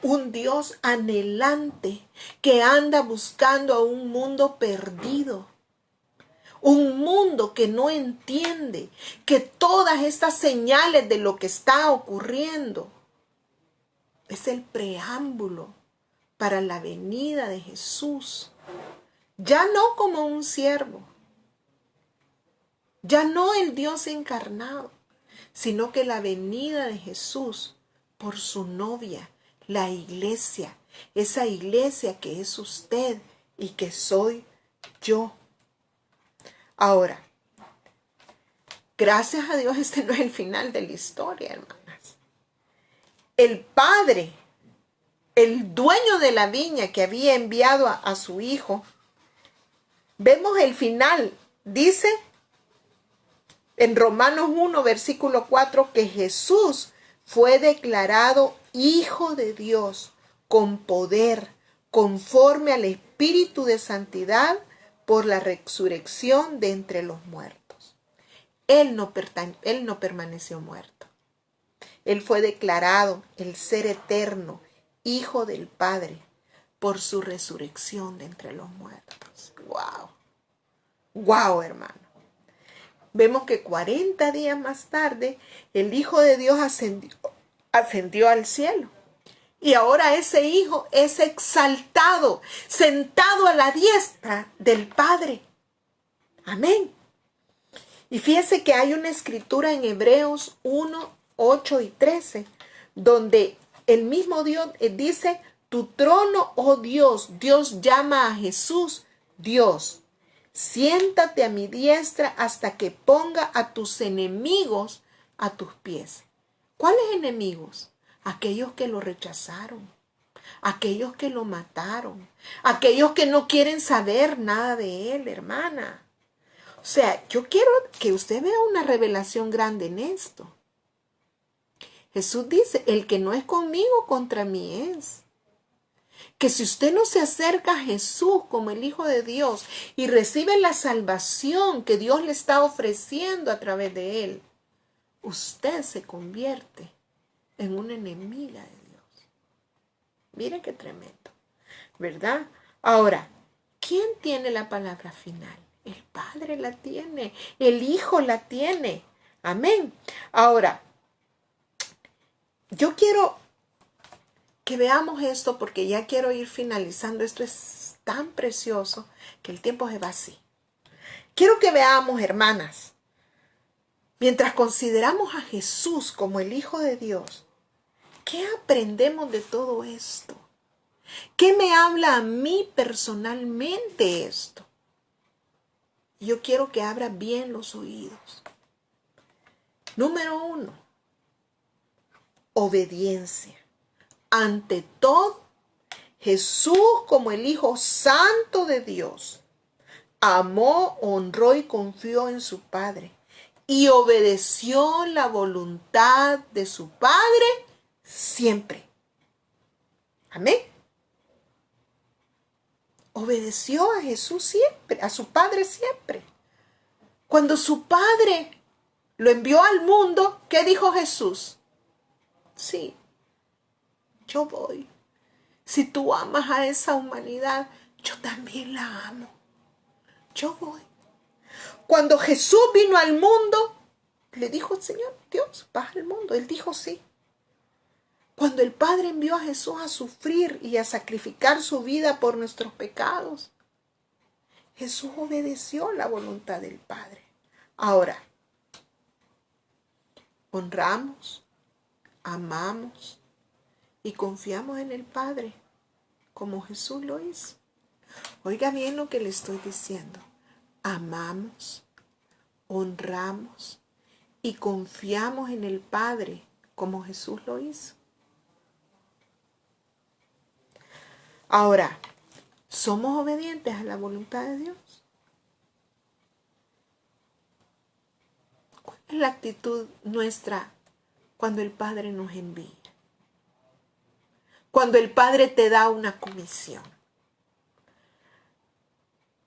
A: Un Dios anhelante que anda buscando a un mundo perdido. Un mundo que no entiende que todas estas señales de lo que está ocurriendo es el preámbulo para la venida de Jesús. Ya no como un siervo, ya no el Dios encarnado, sino que la venida de Jesús por su novia, la iglesia, esa iglesia que es usted y que soy yo. Ahora, gracias a Dios, este no es el final de la historia, hermanas. El padre, el dueño de la viña que había enviado a su hijo, vemos el final. Dice en Romanos 1, versículo 4, que Jesús fue declarado Hijo de Dios con poder, conforme al Espíritu de Santidad, por la resurrección de entre los muertos. Él no permaneció muerto. Él fue declarado el ser eterno, Hijo del Padre, por su resurrección de entre los muertos. ¡Wow! ¡Wow, hermano! Vemos que 40 días más tarde, el Hijo de Dios ascendió al cielo. Y ahora ese Hijo es exaltado, sentado a la diestra del Padre. Amén. Y fíjese que hay una escritura en Hebreos 1, 8 y 13, donde el mismo Dios dice, tu trono, oh Dios, Dios llama a Jesús, Dios, siéntate a mi diestra hasta que ponga a tus enemigos a tus pies. ¿Cuáles enemigos? Aquellos que lo rechazaron, aquellos que lo mataron, aquellos que no quieren saber nada de él, hermana. O sea, yo quiero que usted vea una revelación grande en esto. Jesús dice, el que no es conmigo, contra mí es. Que si usted no se acerca a Jesús como el Hijo de Dios y recibe la salvación que Dios le está ofreciendo a través de él, usted se convierte en una enemiga de Dios. Mire qué tremendo, ¿verdad? Ahora, ¿quién tiene la palabra final? El Padre la tiene, el Hijo la tiene. Amén. Ahora, yo quiero que veamos esto porque ya quiero ir finalizando. Esto es tan precioso que el tiempo se va así. Quiero que veamos, hermanas, mientras consideramos a Jesús como el Hijo de Dios, ¿qué aprendemos de todo esto? ¿Qué me habla a mí personalmente esto? Yo quiero que abra bien los oídos. Número 1, obediencia. Ante todo, Jesús como el Hijo Santo de Dios, amó, honró y confió en su Padre y obedeció la voluntad de su Padre siempre. Amén. Obedeció a Jesús siempre, a su Padre siempre. Cuando su Padre lo envió al mundo, ¿qué dijo Jesús? Sí, yo voy. Si tú amas a esa humanidad, yo también la amo. Yo voy. Cuando Jesús vino al mundo, le dijo el Señor, Dios, vas al mundo. Él dijo sí. Cuando el Padre envió a Jesús a sufrir y a sacrificar su vida por nuestros pecados, Jesús obedeció la voluntad del Padre. Ahora, honramos, amamos y confiamos en el Padre, como Jesús lo hizo. Oiga bien lo que le estoy diciendo. Amamos, honramos y confiamos en el Padre, como Jesús lo hizo. Ahora, ¿somos obedientes a la voluntad de Dios? ¿Cuál es la actitud nuestra cuando el Padre nos envía? Cuando el Padre te da una comisión.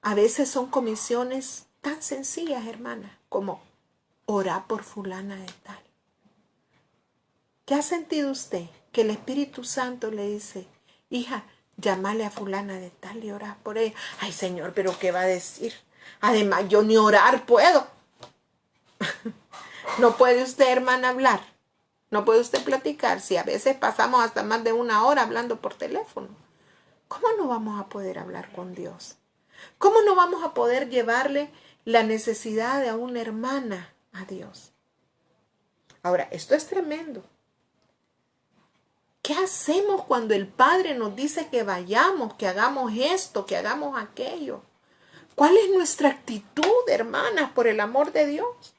A: A veces son comisiones tan sencillas, hermana, como orar por fulana de tal. ¿Qué ha sentido usted? Que el Espíritu Santo le dice, hija, llámale a fulana de tal y orar por ella. Ay, Señor, ¿pero qué va a decir? Además, yo ni orar puedo. No puede usted, hermana, hablar. No puede usted platicar. Si a veces pasamos hasta más de 1 hora hablando por teléfono. ¿Cómo no vamos a poder hablar con Dios? ¿Cómo no vamos a poder llevarle la necesidad de una hermana a Dios? Ahora, esto es tremendo. ¿Qué hacemos cuando el Padre nos dice que vayamos, que hagamos esto, que hagamos aquello? ¿Cuál es nuestra actitud, hermanas, por el amor de Dios?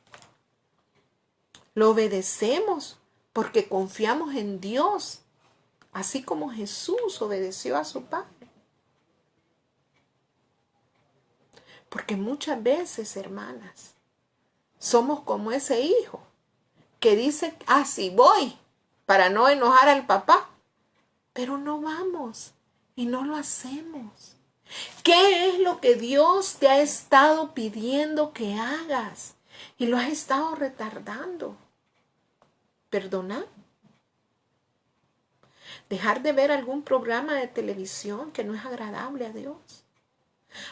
A: Lo obedecemos porque confiamos en Dios, así como Jesús obedeció a su Padre. Porque muchas veces, hermanas, somos como ese hijo que dice, sí voy, para no enojar al papá, pero no vamos y no lo hacemos. ¿Qué es lo que Dios te ha estado pidiendo que hagas y lo has estado retardando? ¿Perdonar? ¿Dejar de ver algún programa de televisión que no es agradable a Dios?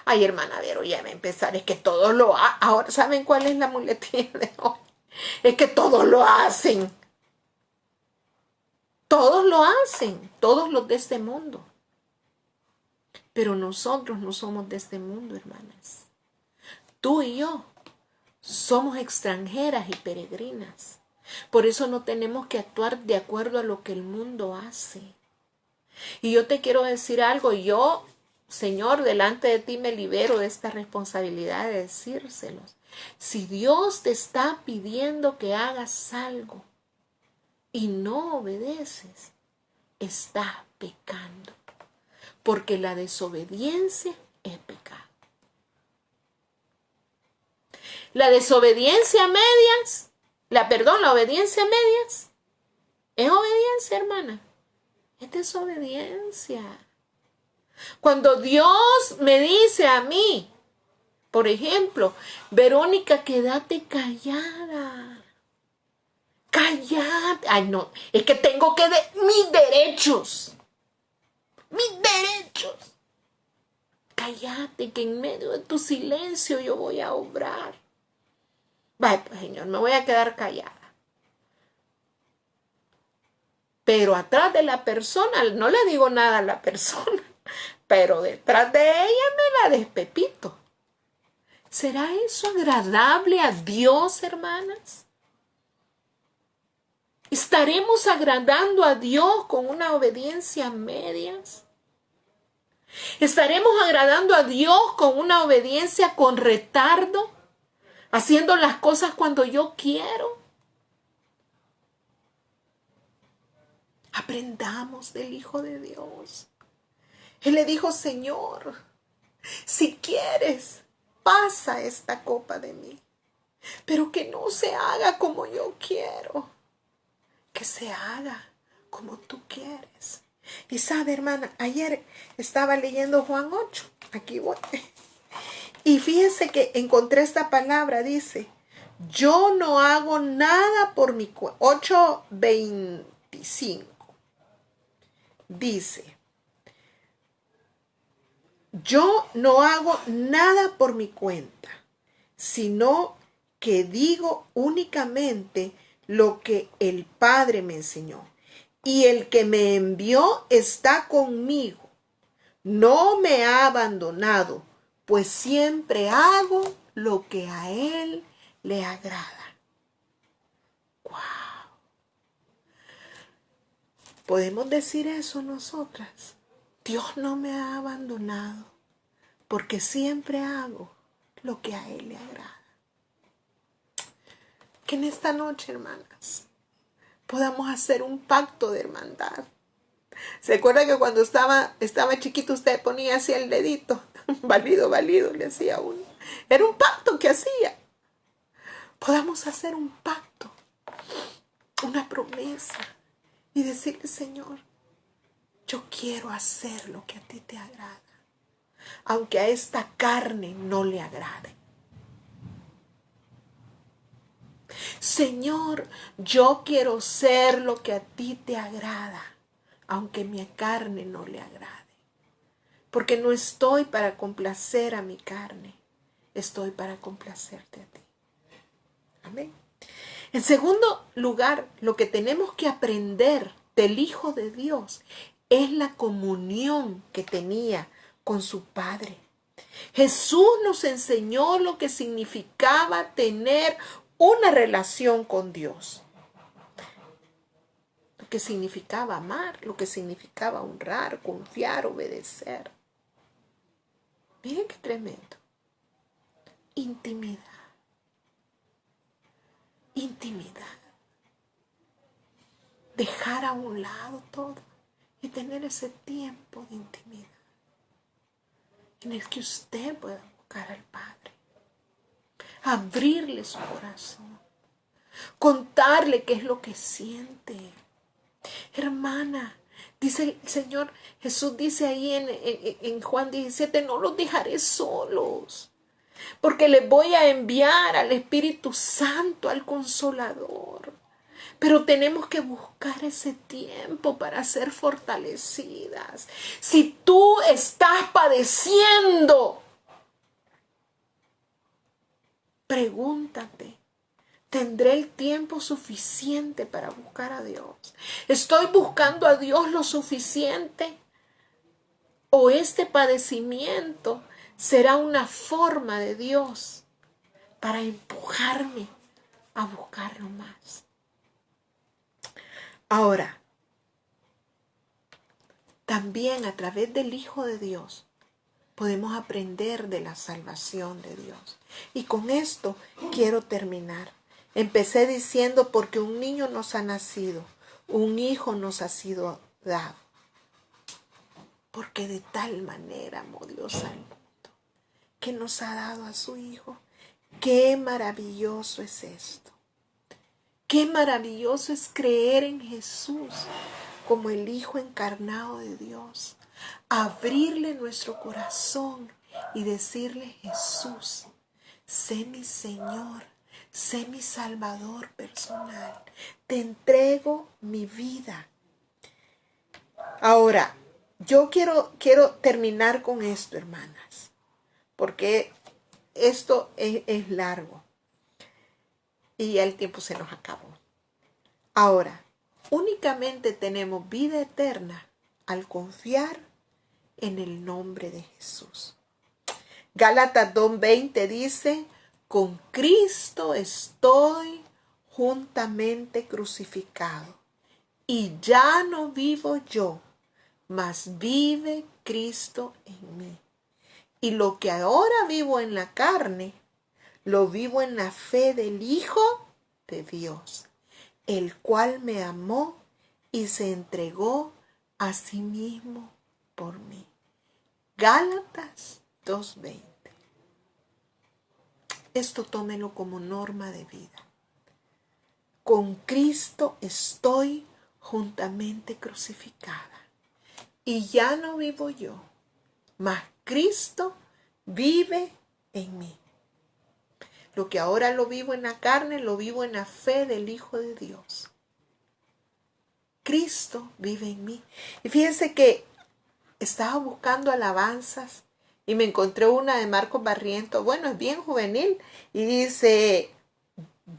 A: Ay, hermana Vero, ya va a empezar, es que todos lo hacen. Ahora, ¿saben cuál es la muletilla de hoy? Es que todos lo hacen. Todos lo hacen, todos los de este mundo. Pero nosotros no somos de este mundo, hermanas. Tú y yo somos extranjeras y peregrinas. Por eso no tenemos que actuar de acuerdo a lo que el mundo hace. Y yo te quiero decir algo, yo, Señor, delante de ti me libero de esta responsabilidad de decírselos. Si Dios te está pidiendo que hagas algo y no obedeces, estás pecando. Porque la desobediencia es pecado. La desobediencia a medias, la obediencia a medias, es obediencia, hermana. Es desobediencia. Cuando Dios me dice a mí, por ejemplo, Verónica, quédate callada. Cállate. Ay, no, es que tengo que mis derechos. Mis derechos. Cállate, que en medio de tu silencio yo voy a obrar. Vaya, pues, Señor, me voy a quedar callada. Pero atrás de la persona, no le digo nada a la persona, pero detrás de ella me la despepito. ¿Será eso agradable a Dios, hermanas? ¿Estaremos agradando a Dios con una obediencia a medias? ¿Estaremos agradando a Dios con una obediencia con retardo? ¿Haciendo las cosas cuando yo quiero? Aprendamos del Hijo de Dios. Él le dijo, Señor, si quieres, pasa esta copa de mí, pero que no se haga como yo quiero, que se haga como tú quieres. Y sabe, hermana, ayer estaba leyendo Juan 8, aquí voy, y fíjense que encontré esta palabra, dice, yo no hago nada por mi cuenta. 8:25, dice, yo no hago nada por mi cuenta, sino que digo únicamente lo que el Padre me enseñó. Y el que me envió está conmigo. No me ha abandonado, pues siempre hago lo que a Él le agrada. ¡Wow! Podemos decir eso nosotras. Dios no me ha abandonado porque siempre hago lo que a Él le agrada. Que en esta noche, hermanas, podamos hacer un pacto de hermandad. ¿Se acuerda que cuando estaba chiquito usted ponía así el dedito? Válido, le hacía uno. Era un pacto que hacía. Podamos hacer un pacto, una promesa y decirle, Señor, yo quiero hacer lo que a ti te agrada, aunque a esta carne no le agrade. Señor, yo quiero ser lo que a ti te agrada, aunque mi carne no le agrade. Porque no estoy para complacer a mi carne, estoy para complacerte a ti. Amén. En segundo lugar, lo que tenemos que aprender del Hijo de Dios es la comunión que tenía con su Padre. Jesús nos enseñó lo que significaba tener una relación con Dios. Lo que significaba amar, lo que significaba honrar, confiar, obedecer. Miren qué tremendo. Intimidad. Intimidad. Dejar a un lado todo y tener ese tiempo de intimidad en el que usted pueda buscar al Padre, abrirle su corazón, contarle qué es lo que siente. Hermana, dice el Señor, Jesús dice ahí en Juan 17, no los dejaré solos, porque les voy a enviar al Espíritu Santo, al Consolador. Pero tenemos que buscar ese tiempo para ser fortalecidas. Si tú estás padeciendo, pregúntate, ¿tendré el tiempo suficiente para buscar a Dios? ¿Estoy buscando a Dios lo suficiente? ¿O este padecimiento será una forma de Dios para empujarme a buscarlo más? Ahora, también a través del Hijo de Dios podemos aprender de la salvación de Dios. Y con esto quiero terminar. Empecé diciendo, porque un niño nos ha nacido, un hijo nos ha sido dado. Porque de tal manera amó Dios al mundo, que nos ha dado a su Hijo. ¡Qué maravilloso es esto! ¡Qué maravilloso es creer en Jesús como el Hijo encarnado de Dios! Abrirle nuestro corazón y decirle, Jesús, sé mi Señor, sé mi Salvador personal. Te entrego mi vida. Ahora, yo quiero terminar con esto, hermanas, porque esto es largo. Y ya el tiempo se nos acabó. Ahora, únicamente tenemos vida eterna al confiar en el nombre de Jesús. Gálatas 2:20 dice, con Cristo estoy juntamente crucificado, y ya no vivo yo, mas vive Cristo en mí. Y lo que ahora vivo en la carne, lo vivo en la fe del Hijo de Dios, el cual me amó y se entregó a sí mismo por mí. Gálatas 2:20. Esto tómelo como norma de vida. Con Cristo estoy juntamente crucificada. Y ya no vivo yo, mas Cristo vive en mí. Lo que ahora lo vivo en la carne, lo vivo en la fe del Hijo de Dios. Cristo vive en mí. Y fíjense que estaba buscando alabanzas y me encontré una de Marcos Barrientos. Bueno, es bien juvenil. Y dice,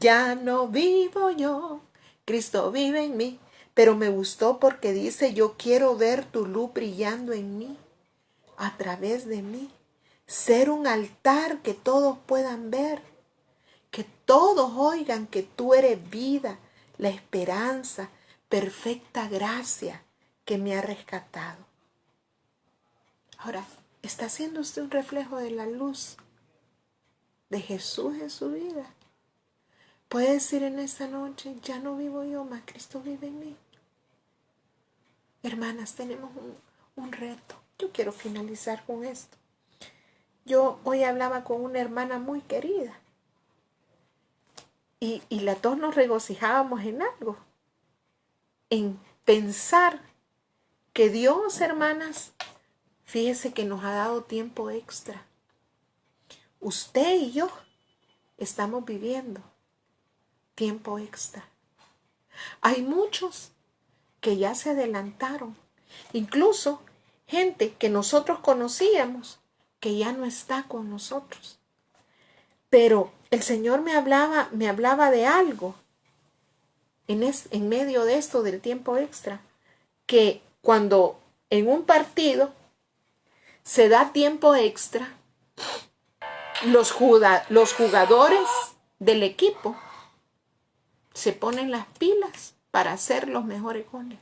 A: ya no vivo yo, Cristo vive en mí. Pero me gustó porque dice, yo quiero ver tu luz brillando en mí, a través de mí. Ser un altar que todos puedan ver. Que todos oigan que tú eres vida, la esperanza, perfecta gracia que me ha rescatado. Ahora, ¿está siendo usted un reflejo de la luz de Jesús en su vida? Puede decir en esta noche, ya no vivo yo, mas Cristo vive en mí. Hermanas, tenemos un reto. Yo quiero finalizar con esto. Yo hoy hablaba con una hermana muy querida y las dos nos regocijábamos en algo, en pensar que Dios, hermanas, fíjese que nos ha dado tiempo extra. Usted y yo estamos viviendo tiempo extra. Hay muchos que ya se adelantaron, incluso gente que nosotros conocíamos, que ya no está con nosotros. Pero el Señor me hablaba de algo en medio de esto del tiempo extra, que cuando en un partido se da tiempo extra, los jugadores del equipo se ponen las pilas para hacer los mejores goles.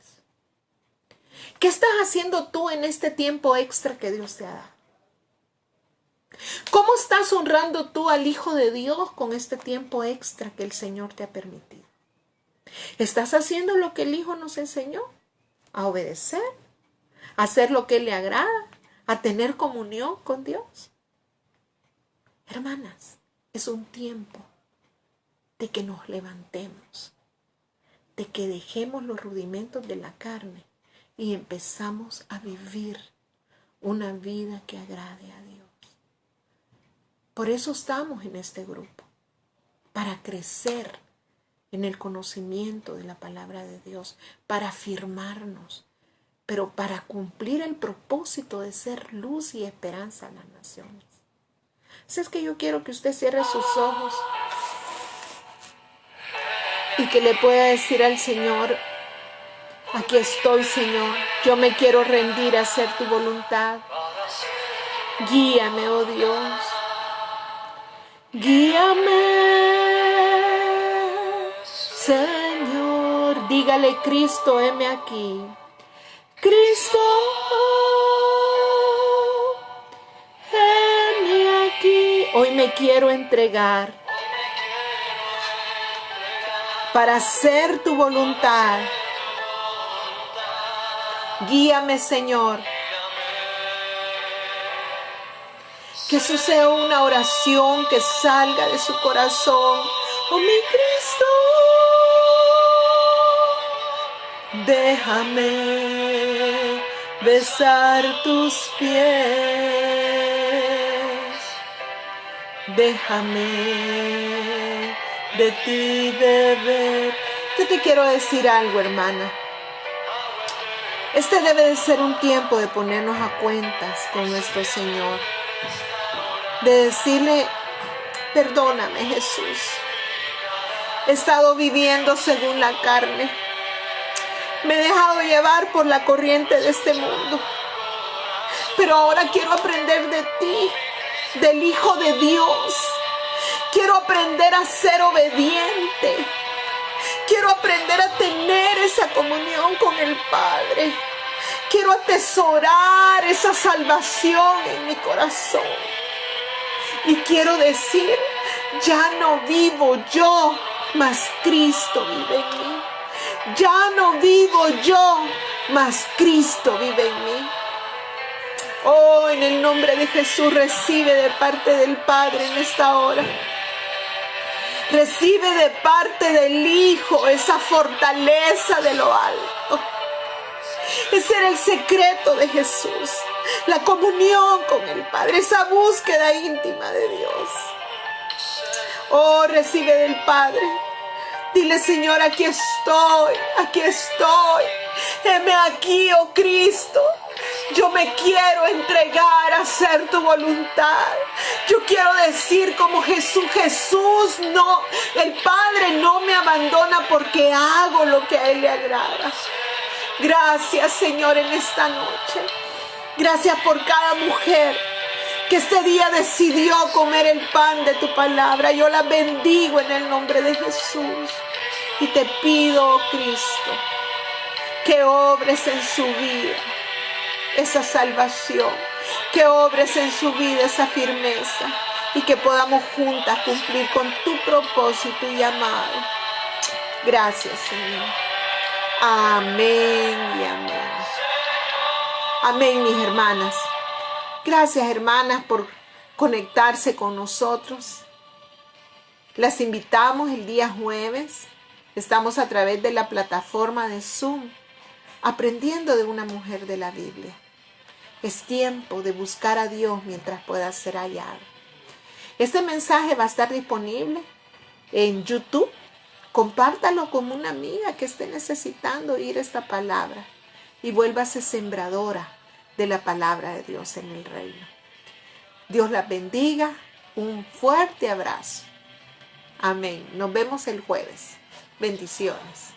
A: ¿Qué estás haciendo tú en este tiempo extra que Dios te ha dado? ¿Cómo estás honrando tú al Hijo de Dios con este tiempo extra que el Señor te ha permitido? ¿Estás haciendo lo que el Hijo nos enseñó? A obedecer, a hacer lo que Él le agrada, a tener comunión con Dios. Hermanas, es un tiempo de que nos levantemos, de que dejemos los rudimentos de la carne y empezamos a vivir una vida que agrade a Dios. Por eso estamos en este grupo, para crecer en el conocimiento de la palabra de Dios, para afirmarnos, pero para cumplir el propósito de ser luz y esperanza a las naciones. Así es que yo quiero que usted cierre sus ojos y que le pueda decir al Señor, aquí estoy, Señor, yo me quiero rendir a hacer tu voluntad. Guíame, oh Dios, guíame, Señor. Dígale, Cristo, heme aquí. Cristo, heme aquí. Hoy me quiero entregar para hacer tu voluntad. Guíame, Señor. Que eso sea una oración que salga de su corazón. Oh, mi Cristo, déjame besar tus pies. Déjame de ti beber. Yo te quiero decir algo, hermana. Este debe de ser un tiempo de ponernos a cuentas con nuestro Señor. De decirle, perdóname, Jesús. He estado viviendo según la carne. Me he dejado llevar por la corriente de este mundo. Pero ahora quiero aprender de ti, del Hijo de Dios. Quiero aprender a ser obediente. Quiero aprender a tener esa comunión con el Padre. Quiero atesorar esa salvación en mi corazón. Y quiero decir, ya no vivo yo, mas Cristo vive en mí. Ya no vivo yo, mas Cristo vive en mí. Oh, en el nombre de Jesús, recibe de parte del Padre en esta hora. Recibe de parte del Hijo esa fortaleza de lo alto. Ese era el secreto de Jesús. La comunión con el Padre, esa búsqueda íntima de Dios. Oh, recibe del Padre. Dile, Señor, aquí estoy, aquí estoy. Heme aquí, oh Cristo. Yo me quiero entregar a hacer tu voluntad. Yo quiero decir como Jesús no, el Padre no me abandona porque hago lo que a Él le agrada. Gracias, Señor, en esta noche. Gracias por cada mujer que este día decidió comer el pan de tu palabra. Yo la bendigo en el nombre de Jesús. Y te pido, oh Cristo, que obres en su vida esa salvación, que obres en su vida esa firmeza y que podamos juntas cumplir con tu propósito y llamado. Gracias, Señor. Amén y amén. Amén, mis hermanas. Gracias, hermanas, por conectarse con nosotros. Las invitamos el día jueves. Estamos a través de la plataforma de Zoom, aprendiendo de una mujer de la Biblia. Es tiempo de buscar a Dios mientras pueda ser hallado. Este mensaje va a estar disponible en YouTube. Compártalo con una amiga que esté necesitando oír esta palabra y vuélvase sembradora de la palabra de Dios en el reino. Dios las bendiga. Un fuerte abrazo. Amén. Nos vemos el jueves. Bendiciones.